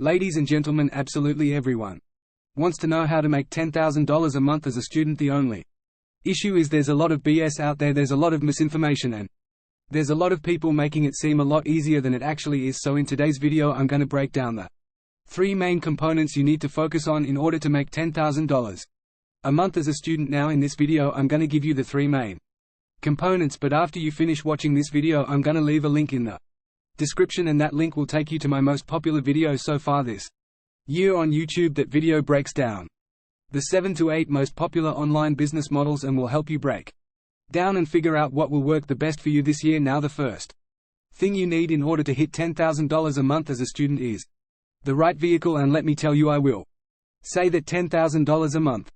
Ladies and gentlemen, absolutely everyone wants to know how to make $10,000 a month as a student. The only issue is there's a lot of BS out there, there's a lot of misinformation, and there's a lot of people making it seem a lot easier than it actually is. So in today's video I'm going to break down the 3 main components you need to focus on in order to make $10,000 a month as a student. Now in this video I'm going to give you the 3 main components, but after you finish watching this video I'm going to leave a link in the description, and that link will take you to my most popular video so far this year on YouTube. That video breaks down the 7 to 8 most popular online business models and will help you break down and figure out what will work the best for you this year. Now the first thing you need in order to hit $10,000 a month as a student is the right vehicle, and let me tell you, I will say that $10,000 a month,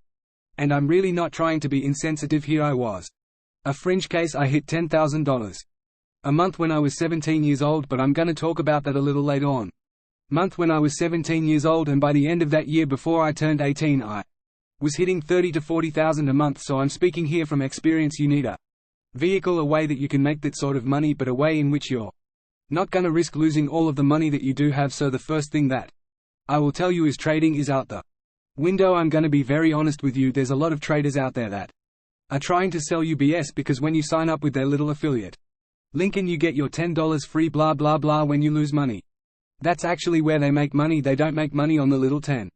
and I'm really not trying to be insensitive here. I was a fringe case. I hit $10,000 a month when I was 17 years old, but I'm going to talk about that a little later on. Month when I was 17 years old, and by the end of that year before I turned 18 I was hitting $30,000 to $40,000 a month. So I'm speaking here from experience. You need a vehicle, a way that you can make that sort of money, but a way in which you're not gonna risk losing all of the money that you do have. So the first thing that I will tell you is trading is out the window. I'm gonna be very honest with you, there's a lot of traders out there that are trying to sell you BS, because when you sign up with their little affiliate link and you get your $10 free blah blah blah, when you lose money, that's actually where they make money. They don't make money on the little $10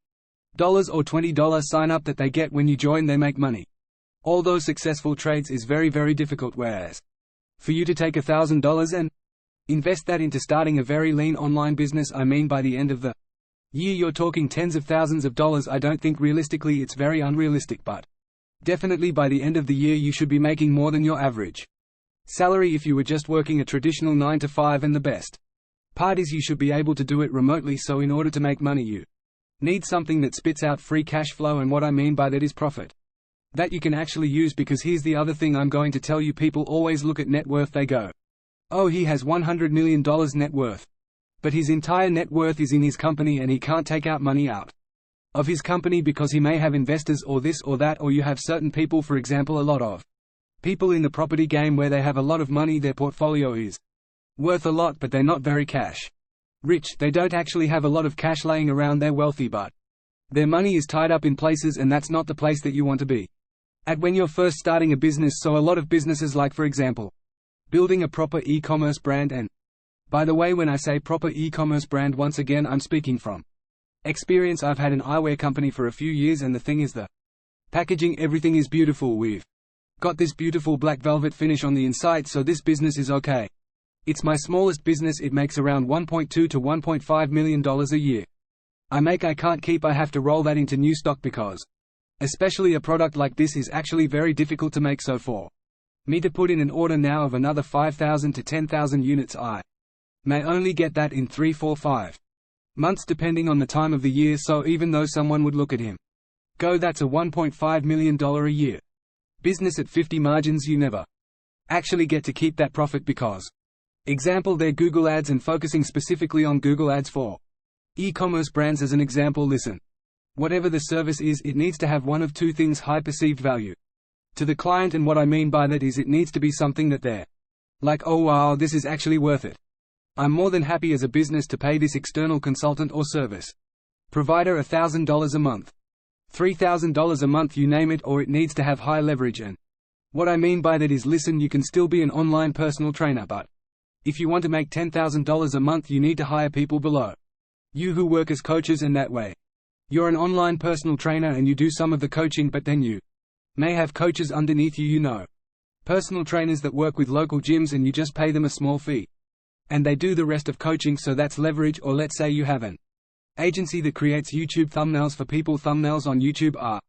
or $20 sign up that they get when you join. They make money. All those successful trades is very difficult, whereas for you to take $1,000 and invest that into starting a very lean online business, I mean by the end of the year you're talking tens of thousands of dollars. I don't think realistically it's very unrealistic, but definitely by the end of the year you should be making more than your average salary if you were just working a traditional 9 to 5, and the best part is you should be able to do it remotely. So in order to make money you need something that spits out free cash flow, and what I mean by that is profit that you can actually use. Because here's the other thing I'm going to tell you, people always look at net worth. They go, oh, he has $100 million net worth, but his entire net worth is in his company and he can't take out money out of his company because he may have investors or this or that. Or you have certain people, for example a lot of people in the property game, where they have a lot of money, their portfolio is worth a lot, but they're not very cash rich. They don't actually have a lot of cash laying around. They're wealthy, but their money is tied up in places, and that's not the place that you want to be at when you're first starting a business. So a lot of businesses, like for example building a proper e-commerce brand, and by the way when I say proper e-commerce brand, once again I'm speaking from experience. I've had an eyewear company for a few years, and the thing is the packaging, everything is beautiful. We've got this beautiful black velvet finish on the inside, so this business is okay. It's my smallest business. It makes around $1.2 to $1.5 million a year. I can't keep. I have to roll that into new stock, because especially a product like this is actually very difficult to make. So for me to put in an order now of another 5,000 to 10,000 units, I may only get that in 3, 4, 5 months depending on the time of the year. So even though someone would look at him go, that's a $1.5 million a year business at 50 margins, you never actually get to keep that profit. Because example, they're Google ads, and focusing specifically on Google ads for e-commerce brands as an example. Listen, whatever the service is, it needs to have one of 2 things: high perceived value to the client, and what I mean by that is it needs to be something that they're like, oh wow, this is actually worth it. I'm more than happy as a business to pay this external consultant or service provider $1,000 a month, $3,000 a month, you name it. Or it needs to have high leverage, and what I mean by that is, listen, you can still be an online personal trainer, but if you want to make $10,000 a month you need to hire people below you who work as coaches, and that way you're an online personal trainer and you do some of the coaching, but then you may have coaches underneath you, personal trainers that work with local gyms, and you just pay them a small fee and they do the rest of coaching. So that's leverage. Or let's say you have an agency that creates YouTube thumbnails for people. Thumbnails on YouTube are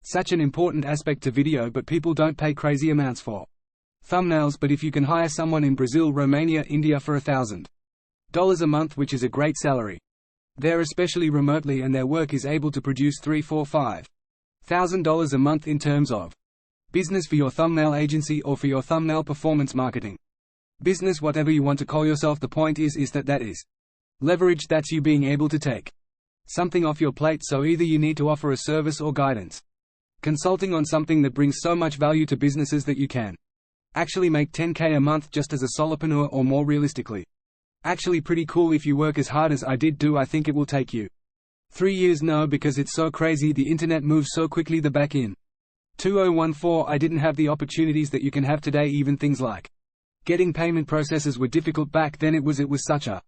such an important aspect to video, but people don't pay crazy amounts for thumbnails. But if you can hire someone in Brazil, Romania, India for $1,000 a month, which is a great salary there, especially remotely, and their work is able to produce $3,000, $4,000, $5,000 a month in terms of business for your thumbnail agency or for your thumbnail performance marketing business, whatever you want to call yourself. The point is that is leverage. That's you being able to take something off your plate. So either you need to offer a service or guidance consulting on something that brings so much value to businesses that you can actually make $10K a month just as a solopreneur, or more realistically Actually pretty cool if you work as hard as I did. Do I think it will take you 3 years? No, because it's so crazy, the internet moves so quickly. The back in 2014 I didn't have the opportunities that you can have today. Even things like getting payment processes were difficult back then. It was such a